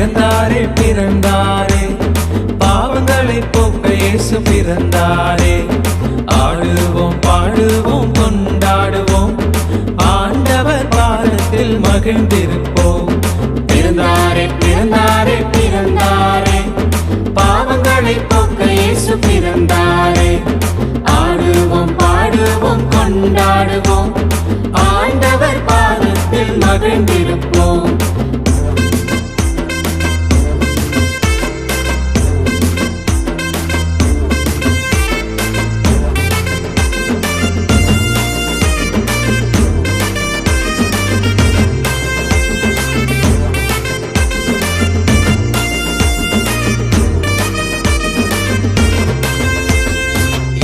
பிறந்தாரே பிறந்தாரே, பாவங்களை போக்க இயேசு பிறந்தாரே. ஆடுவோம் பாடுவோம் கொண்டாடுவோம், ஆண்டவர் பாதத்தில் மகிழ்ந்திருப்போம். பிறந்தாரே பிறந்தாரே பிறந்தாரே, பாவங்களை போக்க இயேசு பிறந்தாரே. ஆடுவோம் பாடுவோம் கொண்டாடுவோம், ஆண்டவர் பாதத்தில் மகிழ்ந்திருப்போம்.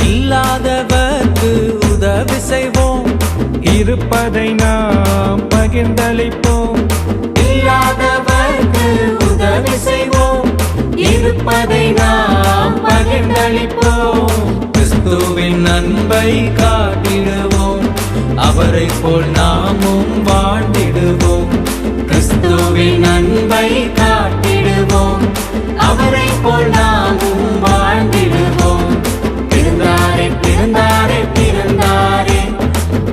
இல்லாதவர்க்கு உதவி செய்வோம், இருப்பதை நாம் பகிர்ந்தளிப்போம். இல்லாதவர்க்கு உதவி செய்வோம், இருப்பதை நாம் பகிர்ந்தளிப்போம். கிறிஸ்துவின் அன்பை காட்டிடுவோம், அவரை போல் நாமும் வாழ்ந்திடுவோம். கிறிஸ்துவின் அன்பை காட்டிடுவோம், அவரை போல் நாமும் வாழ்ந்திடுவோம். பிறந்தாரே பிறந்தாரே பிறந்தாரே,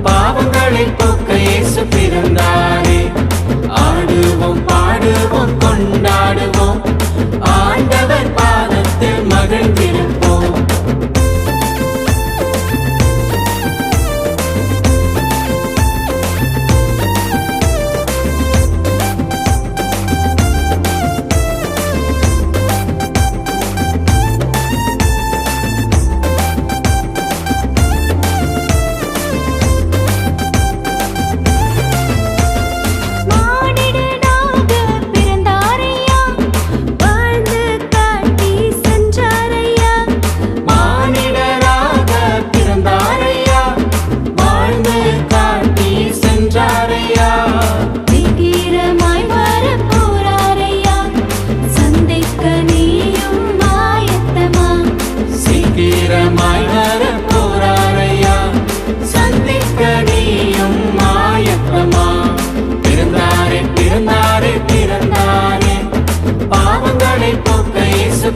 பாவங்களை போக்க இயேசு பிறந்தாரே. ஆடுவோம் பாடுவோம் கொண்டாடுவோம், ஆண்டவர் பாதத்தில் மகிழ்ந்திருப்போம்.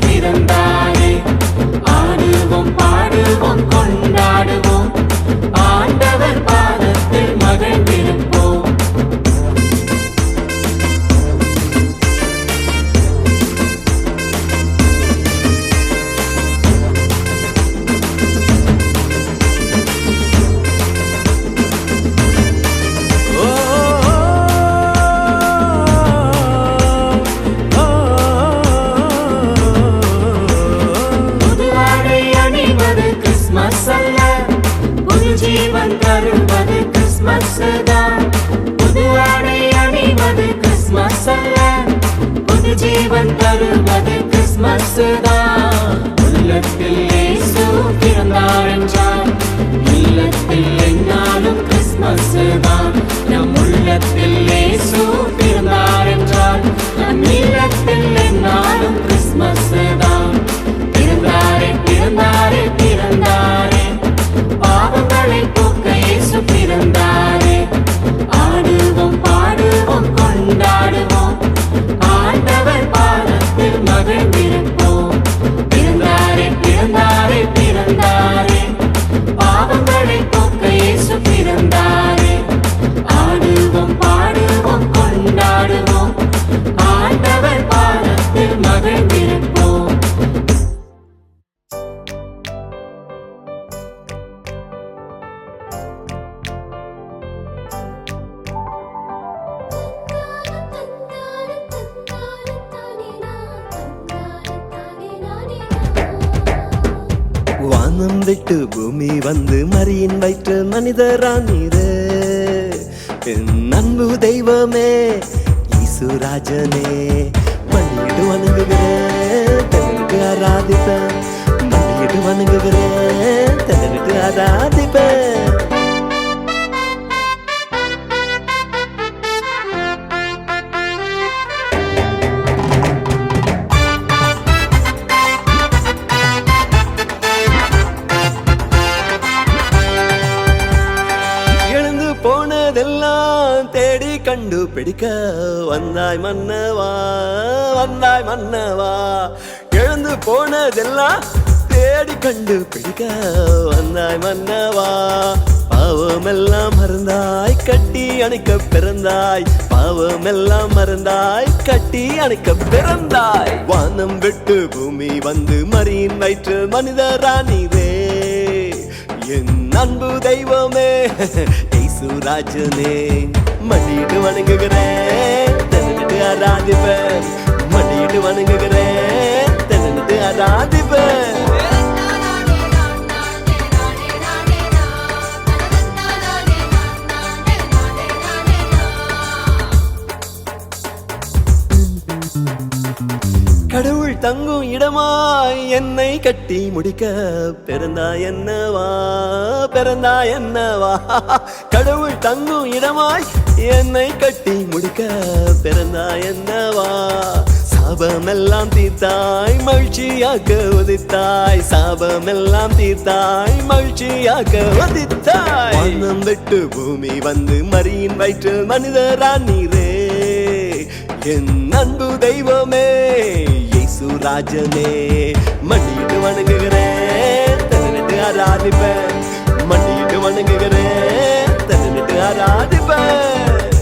பிறந்தாரே. ஆடுவோம் பாடுவோம் கொண்டாடுவோம், ஆண்டவர் பாதத்தில் மகிழ்ந்திருப்போம். ஜீவன் தருவது கிறிஸ்மஸ் தான், புது ஆடை அணிவது கிறிஸ்மஸ் அல்ல, புது ஜீவன் தருவது கிறிஸ்மஸ் தான். உள்ளத்தில் இயேசு பிறந்தார் என்றால் இல்லத்தில் என்னாலும் கிறிஸ்மஸ் தான். நம் உள்ளத்தில் இயேசு பிறந்தார் என்றால் நம் இல்லத்தில் என்னாலும் கிறிஸ்மஸ் தான். பிறந்தாரே பிறந்தாரே பிறந்தாரே, பாவங்களை போக்க இயேசு பிறந்தாரே. ஆடுவோம் பாடுவோம் கொண்டாடுவோம், ஆண்டவர் பாதத்தில் மகிழ்ந்திருப்போம். பிறந்தாரே பிறந்தாரே பிறந்தாரே, பாவங்களை போக்க இயேசு பிறந்தாரே. ஆடுவோம் பாடுவோம் கொண்டாடுவோம், ஆண்டவர் பாதத்தில் மகிழ்ந்திருப்போம். வானம் விட்டு பூமி வந்து மரியின் வயிற்று மனிதரானீரே, என் அன்பு தெய்வமே ஈசுராஜனே. மண்டியிட்டு வணங்குகிறேன், தென்னிட்டு ஆராதிப்பேன். மண்டியிட்டு வணங்குகிறேன், தென்னிட்டு ஆராதிப்பேன். கண்டு பிடிக்க வந்தாய் மன்னவா, வந்தாய் மன்னவா. எழுந்து போனதெல்லாம் தேடி கண்டு பிடிக்க வந்தாய் மன்னவா. பாவமெல்லாம் மறந்தாய் கட்டி அணைக்க பிறந்தாய், பாவமெல்லாம் மறந்தாய் கட்டி அணைக்க பிறந்தாய். வானம் விட்டு பூமி வந்து மரியின் வயிற்று மனிதரானீரே, என் அன்பு தெய்வமே இயேசுராஜனே. மண்டியிட்டு வணங்குகிறேன், தென்னிட்டு ஆராதிப்பேன். மண்டியிட்டு வணங்குகிறேன், தென்னிட்டு ஆராதிப்பேன். கடவுள் தங்கும் இடமாய் என்னை கட்டி முடிக்க பிறந்தாய் என்னவா, பிறந்தாய் என்னவா. கடவுள் தங்கும் இடமாய் என்னை கட்டி முடிக்க பிறந்தாய் என்னவா. சாபமெல்லாம் தீர்த்தாய் மகிழ்ச்சியாக உதித்தாய், சாபமெல்லாம் தீர்த்தாய் மகிழ்ச்சியாக உதித்தாய். வானம் விட்டு பூமி வந்து மரியின் வயிற்று மனிதரானீரே, என் அன்பு தெய்வமே இயேசுராஜனே. மண்டியிட்டு வணங்குகிறேன், தென்னிட்டு ஆராதிப்பேன். மண்டியிட்டு வணங்குகிறேன், தென்னிட்டு ஆராதிப்பேன்.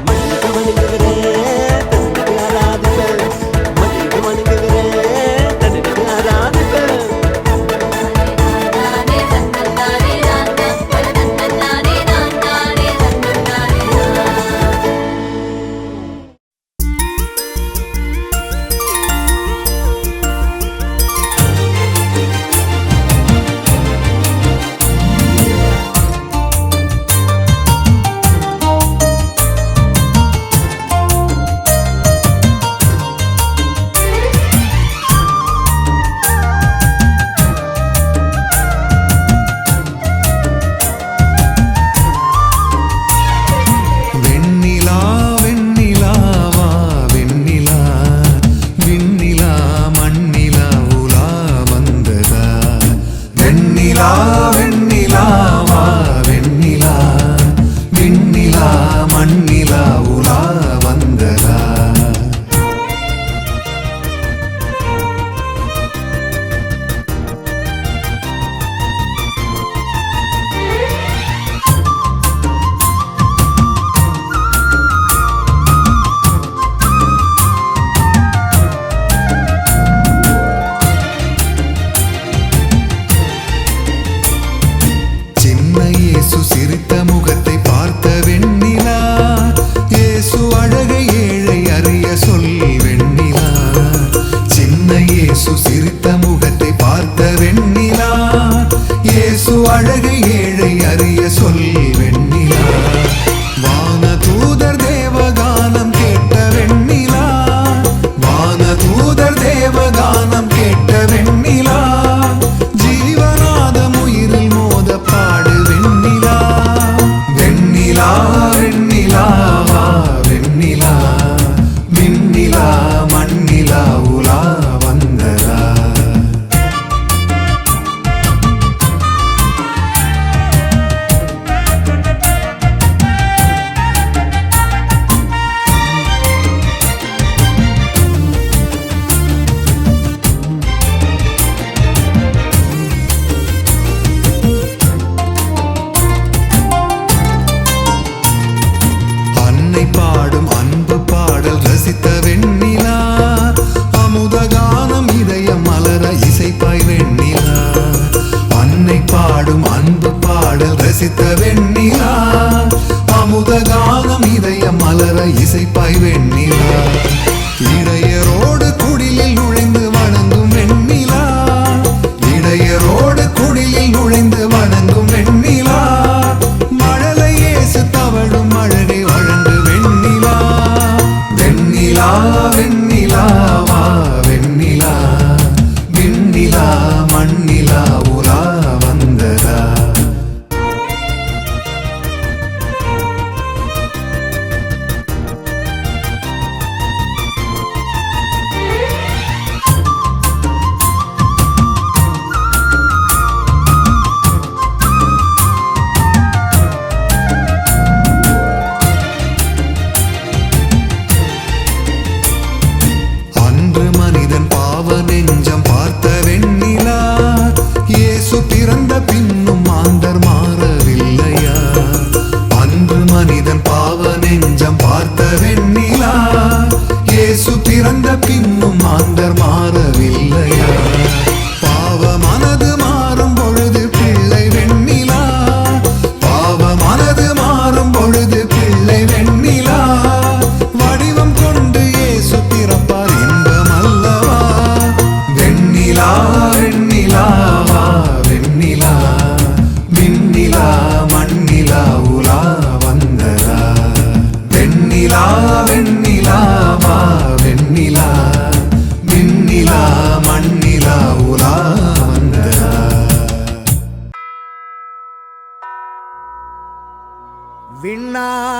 மண்டியிட்டு வணங்குகிறேன், தென்னிட்டு ஆராதிப்பேன். மண்டியிட்டு வணங்குகிறேன், தென்னிட்டு ஆராதிப்பேன்.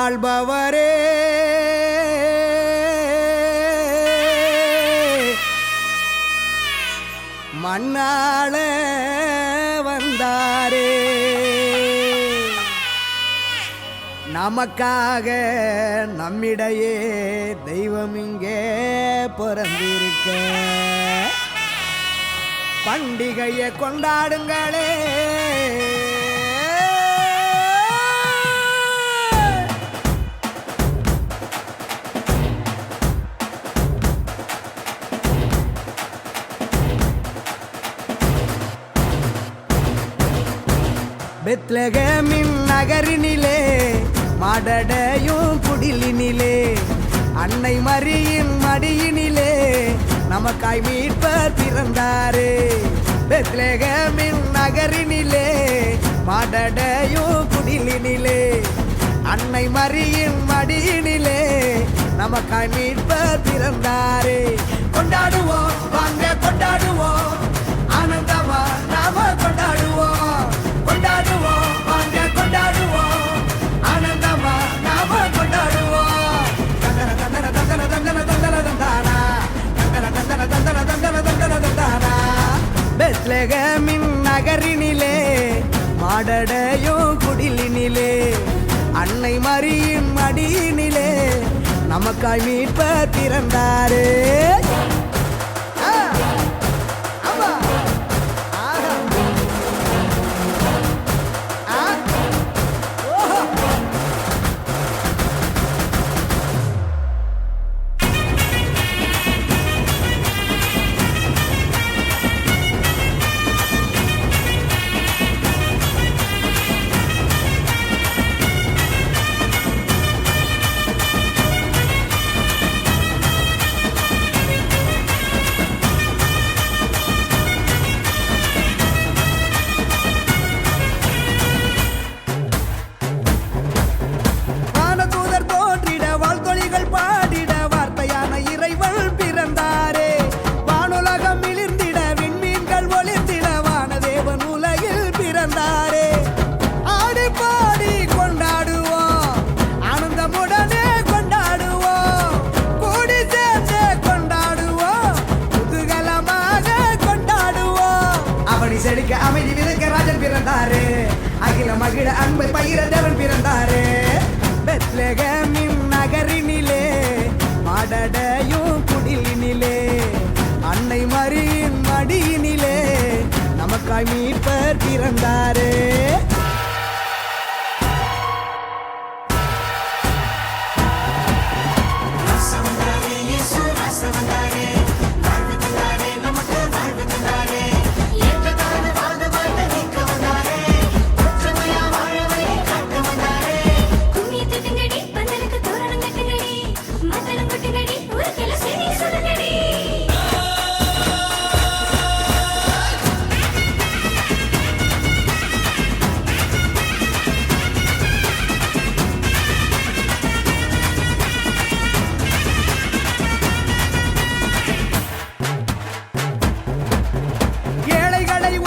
ஆள்பவரே மண்ணாள வந்தாரே நமக்காக நம்மிடையே தெய்வம் இங்கே பிறந்திருக்க பண்டிகையை கொண்டாடுங்களே பெத்லகேமின் நகரினிலே மாடடையும் குடிலினிலே அன்னை மரியின் மடியினிலே நமக்காய் மீட்பர் பிறந்தாரே பெத்லகேமின் நகரினிலே மாடடையும் குடிலினிலே அன்னை மரியின் மடியினிலே நமக்காய் மீட்பர் பிறந்தாரே கொண்டாடுவோம் வாங்க கொண்டாடுவோம் ஆனந்தமா நாம கொண்டாடுவோம் கொண்டாடுவோம் வாங்க கொண்டாடுவோம் ஆனந்தமா நாம கொண்டாடுவோம் தந்தன தந்தன தந்தன தந்தன தந்தன தந்தானா தந்தன தந்தன தந்தன தந்தன தந்தன தந்தானா பெத்லகேமின் நகரினிலே மாடடையும் குடிலினிலே அன்னை மரியின் மடியினிலே நமக்காய் மீட்பர் பிறந்தாரே செழிக்க அமைதி விதைக்க ராஜன் பிறந்தாரே அகில மகிழ அன்பை பகிர தேவன் பிறந்தாரே பெத்லகேமின் நகரினிலே மாடடையும் குடிலினிலே அன்னை மரியின் மடியினிலே நமக்காய் மீட்பர் பிறந்தாரே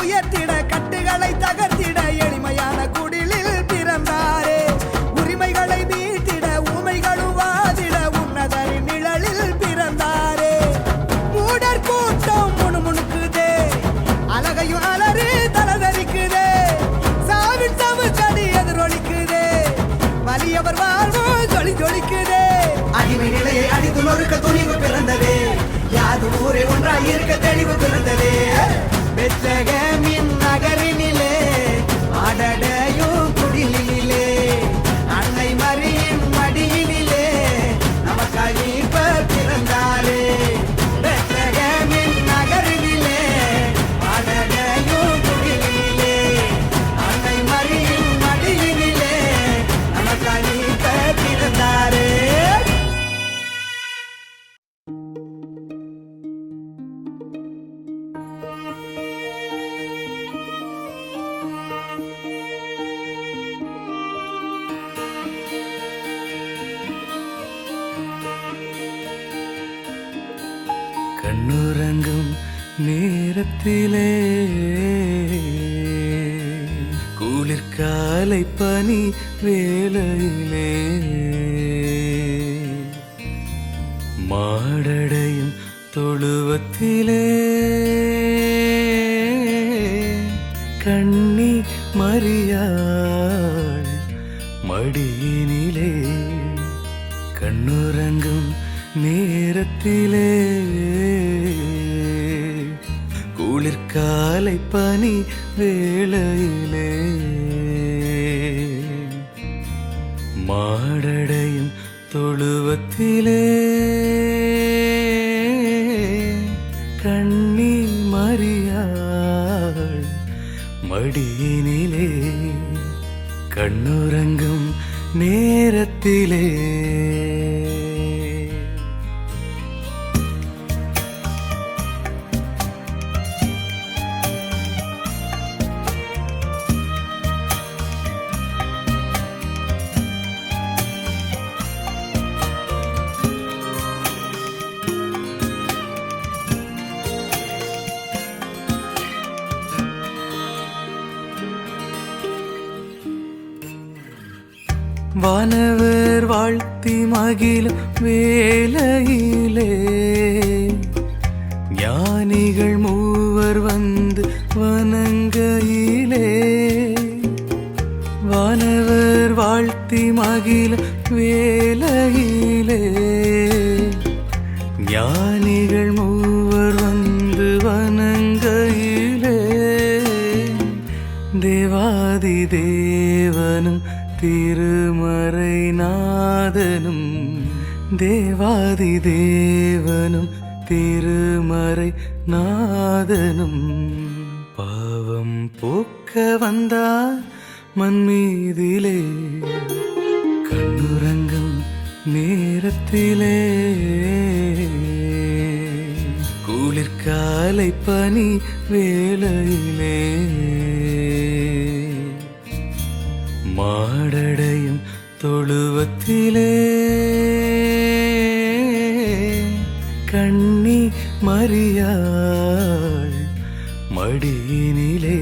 உயர்த்திட கட்டுகளை தகர்த்திட எளிமையான குடிலில் பிறந்தாரே உரிமைகளை மீட்டிட ஊமைகளும் வாதிட உன்னதரின் நிழலில் பிறந்தாரே மூடர் கூட்டம் முணுமுணுக்குதே அழகையும் அலறி தலதரிக்குதே சாவின் சவுக்கடி எதிரொலிக்குதே வலியவர் வாழ்வோ ஜொலி ஜொலிக்குதே அடிமை நிலையை அடித்து நொறுக்க துணிவு பிறந்ததே யாது ஊரே ஒன்றாய் இருக்க தெளிவு பிறந்ததே பெத்லகேமின் நகரினிலே ஆடடையும் குடிலினிலே அன்னை மரியின் மடியினிலே நமக்காய் மீட்பர் பிறந்தாரே பெத்லகேமின் நகரினிலே ஆடடையும் குடிலினிலே அன்னை மரியின் மடியினிலே நமக்காய் மீட்பர் பிறந்தாரே கண்ணுறங்கும் நேரத்திலே குளிர்காலை பனி வேளையிலே மாடடையும் தொழுவத்திலே கண்ணி மரியாள் மடியினிலே கண்ணுறங்கும் நேரத்திலே குளிர்காலை பனி வேளையிலே மாடடையும் தொழுவத்திலே கண்ணி மரியாள் மடியினிலே கண்ணுறங்கும் நேரத்திலே வானவர் வாழ்த்தி மகிழும் வேளையிலே ஞானிகள் மூவர் வந்து வணங்கையிலே வானவர் வாழ்த்தி மகிழும் வேளையிலே ஞானிகள் மூவர் வந்து வணங்கையிலே தேவாதி தேவனும் திருமறை நாதனும் தேவாதி தேவனும் திருமறை நாதனும் பாவம் போக்க வந்தார் மண்மீதிலே கண்ணுறங்கும் நேரத்திலே குளிர்காலை பனி வேளையிலே மாடடையும் தொழுவத்திலே கண்ணி மரியாள் மடியினிலே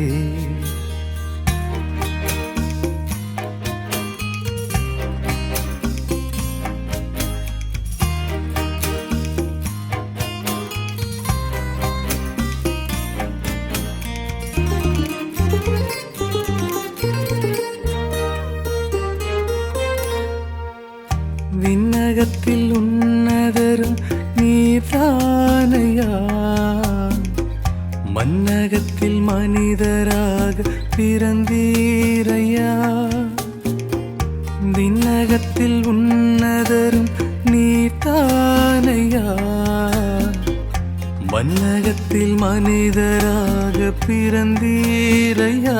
விண்ணகத்தில் உன்னதரும் நீர்தானையா மன்னகத்தில் மனிதராக பிறந்தீரையா விண்ணகத்தில் உன்னதரும் நீர்தானையா மன்னகத்தில் மனிதராக பிறந்தீரையா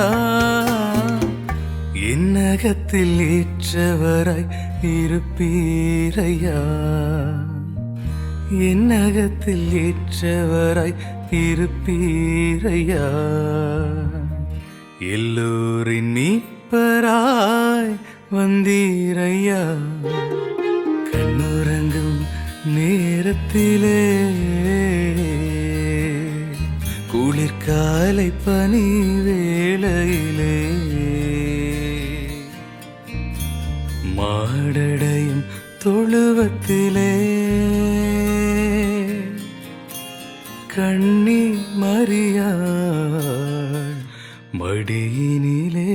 என்னகத்தில் ஏற்றவராய் இருப்பீரையா என்னகத்தில் ஏற்றவராய் இருப்பீரையா எல்லோரின் மீட்பராய் வந்தீரையா கண்ணுறங்கும் நேரத்திலே குளிர்காலை பனி வேளையிலே மாடடையும் தொழுவத்திலே கண்ணி மரியாள் மடியினிலே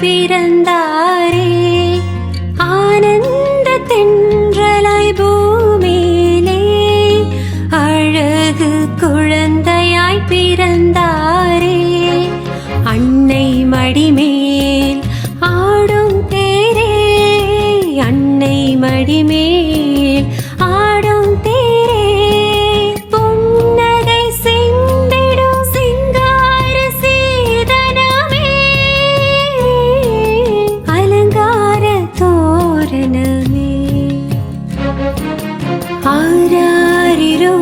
பிறந்தாரே ஆனந்த தென்றலாய் பூமியிலே அழகு குழந்தை மடிமேல் ஆடும் தேரே புன்னகை சிந்திடும் சிங்கார சீதனமே அலங்கார தோரணமே ஆராரிரோ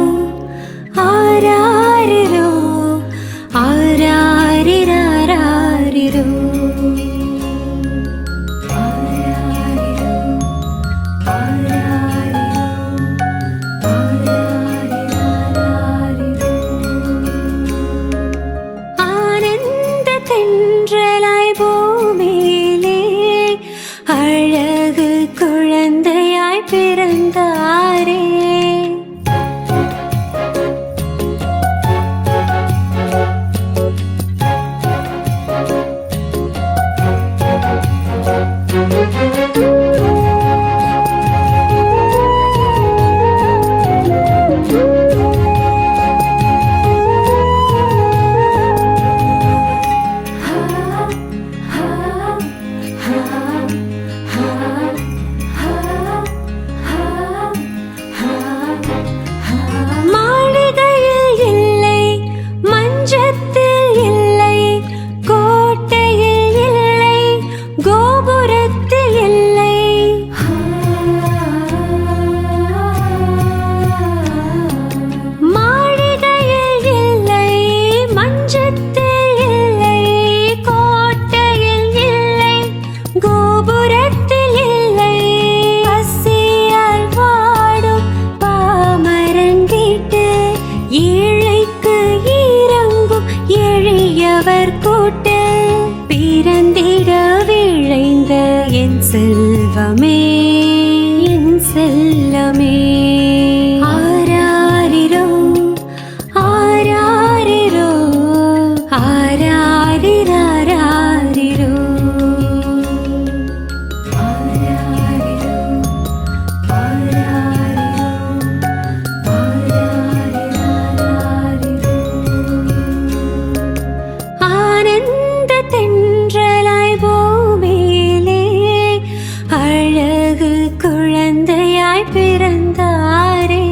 ஆராரிரோ ஆராரிராரிரோ ஆனந்த தென்றலாய் பூமியிலே அழகு குழந்தையாய் பிறந்தாரே மாளிகையில் இல்லை மஞ்சத்தில் இல்லை கோட்டையில் இல்லை கோபுரத்தில் இல்லை மாளிகையில் இல்லை மஞ்சத்தில் இல்லை கோட்டையில் இல்லை கோபுரத்தில் இல்லை பசியால் வாடும் பாமரன் வீட்டு ஏழைக்கு இறங்கும் எளியவர் கூட்டு பிறந்திட விழைந்த என் செல்வமே என் செல்லமே ஆராரிரோ ஆராரிரோ ஆராரிராரிரோ ஆனந்த தென்றலாய் பூமியிலே அழகு குழந்தையாய் பிறந்தாரே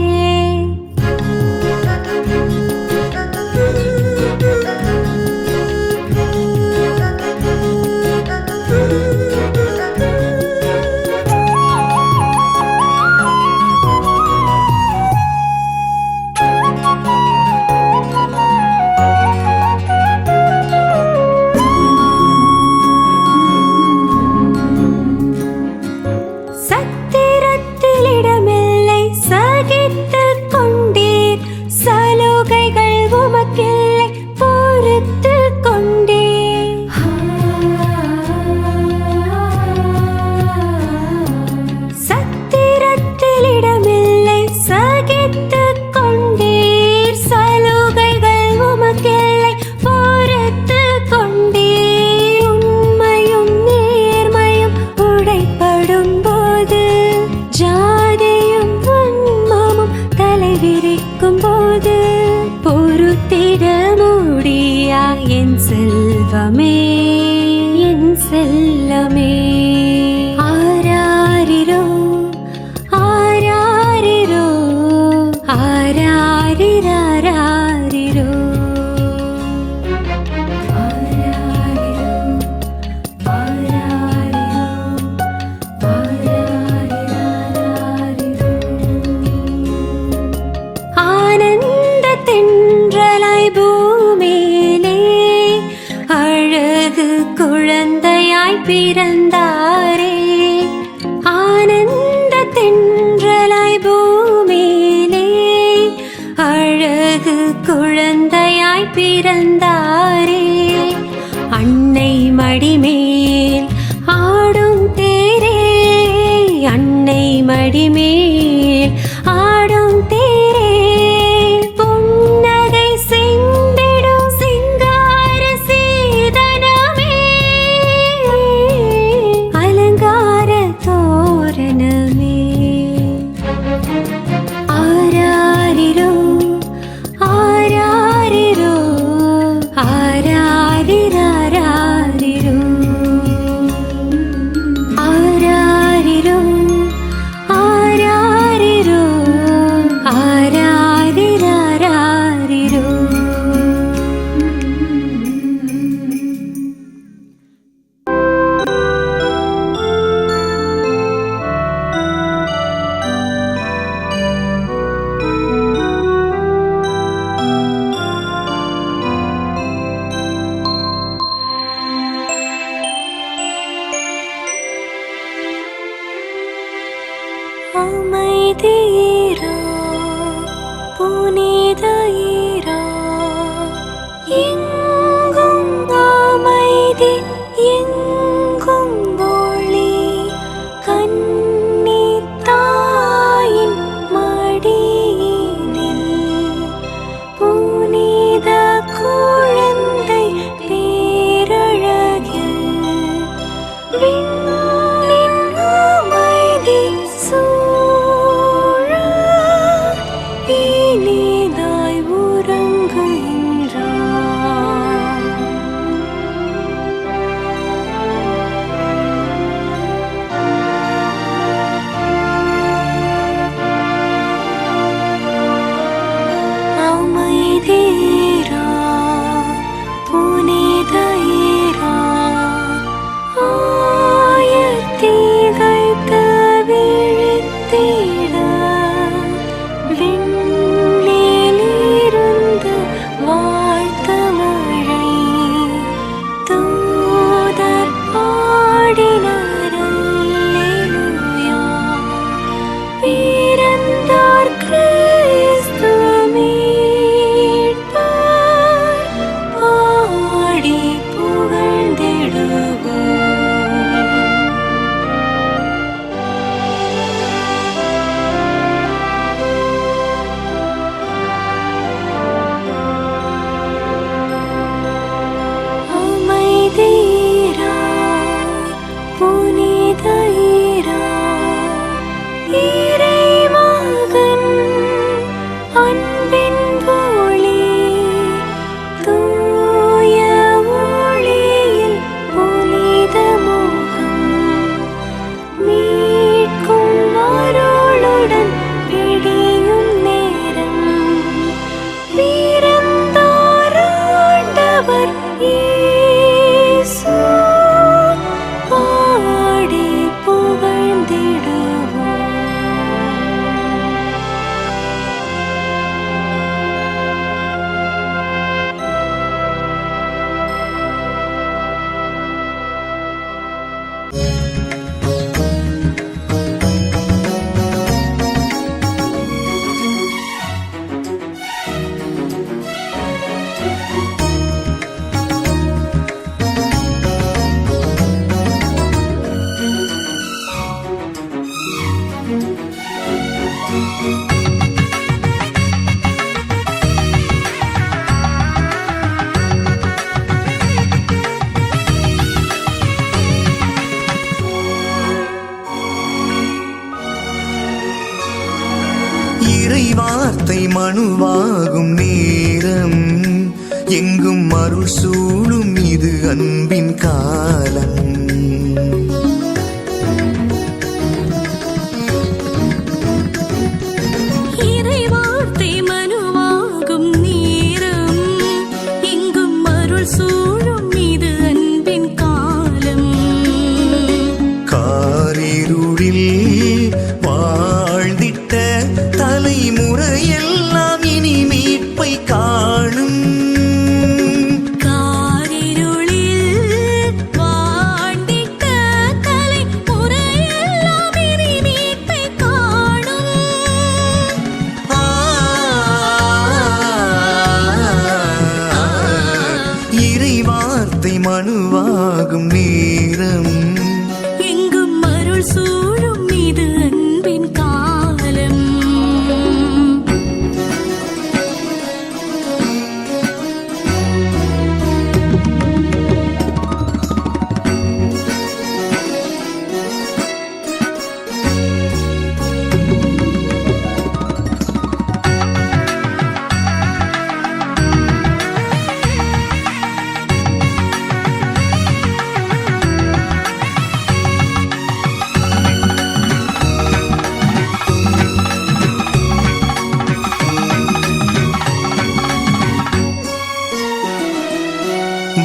சத்திரத்தில் இடமில்லை சகித்துக் கொண்டீர் சலுகைகள் உமக்கில்லை பொறுத்துக் கொண்டீர் சத்திரத்தில் இடமில்லை சகித்துக் கொண்டீர் சலுகைகள் உமக்கில்லை பொறுத்துக் கொண்டீர் உண்மையும் நேர்மையும் உடைப்படும் போது ஜாதியும் வன்மமும் தலைவிரிக்கும் போது பொறுத்திட முடியா என் செல்வமே என் செல்லமே ஆராரிரோ ஆராரிரோ ஆராரிராரிரோ ஆனந்த தென்றலாய் பூமியிலே அழகு குழந்தையாய் பிறந்தாரே ஆனந்த தென்றலாய் பூமியிலே அழகு குழந்தையாய் பிறந்தாரே அன்னை மடிமேல் ஆடும் தேரே அன்னை மடிமேல் ஆடும் தேரே புன்னகை சிந்திடும் சிங்கார சீதனமே அலங்கார தோரணமே ஆராரிரோ ஆராரிரோ அமைதீரா புனிதீரா எங்கும் அமைதி எங்கும் ஒளி கன்னி தாயின் மடியினில் புனித குழந்தை பேரழகில் விண்ணின் அமைதி சூழ இனிதாய் உறங்குகின்றார். அமைதீரா புனிதீரா ஆயத்தீகள் கவிழ்த்திட விண்ணிலிருந்து வாழ்த்த மழை தூதர் பாடினர் அல்லேலூயா. பிறந்தார் கிறிஸ்து மீட்பர் பாடி புகழ்ந்திடுவோம். அமைதீரா புனிதீரா இறைமகன் அன்பின் ஒளி தூய ஒளியில் புனித முகம் மீட்கும் அருளுடன் பிடியும் நேரம் பிறந்தார் ஆண்டவர் இயேசு பாடி புகழ்ந்திடுவோம். இறை வார்த்தை மனுவாகும் நேரம் எங்கும் அருள் சூழும் இது அன்பின் காலம். இறை வார்த்தை மனுவாகும் நேரம் எங்கும் அருள் சூழும் இது அன்பின் காலம். காரிருளில் வாழ்ந்திட்ட தலைமுறையெல்லாம் இனி மீட்பை காணும். காரிருளில் வாழ்ந்திட்ட தலைமுறையெல்லாம் இனி மீட்பை காணும். இறை வார்த்தை மனுவாகும் நேரம் எங்கும் அருள் சூழும் இது அன்பின் காலம்.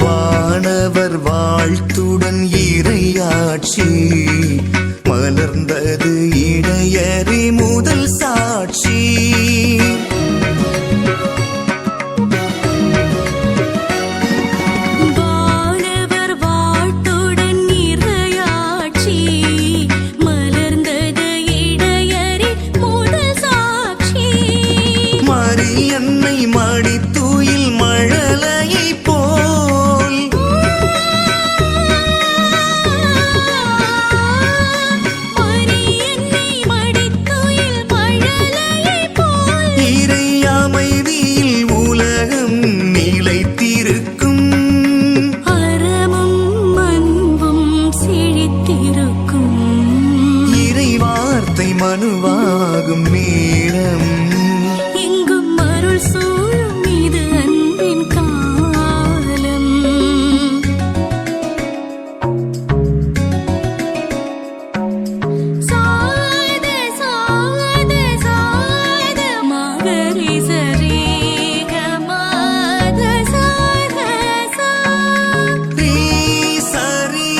வானவர் வாழ்த்துடன் இறையாட்சி மலர்ந்தது இடையறி முதல் சாட்சி. வானவர் வாழ்த்துடன் இறையாட்சி மலர்ந்தது இடையறி முதல் மனுவாகும் நேரம் எங்கும் அருள் சூழும் இது அன்பின் காலம் சாத சாத சாத மகரி சரி கமாத சாத சா ரீ சரி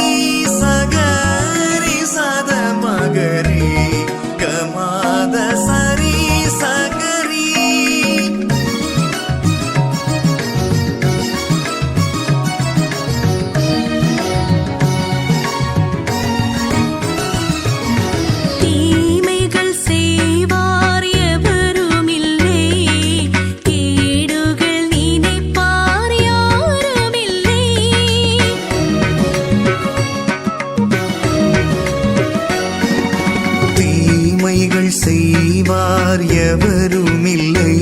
சகரி சத மகரி கமாத சரி சகரி தீமைகள் செய்வார் எவருமில்லை கேடுகள் நினைப்பார் யாருமில்லை தீமைகள் செய்வார் எவருமில்லை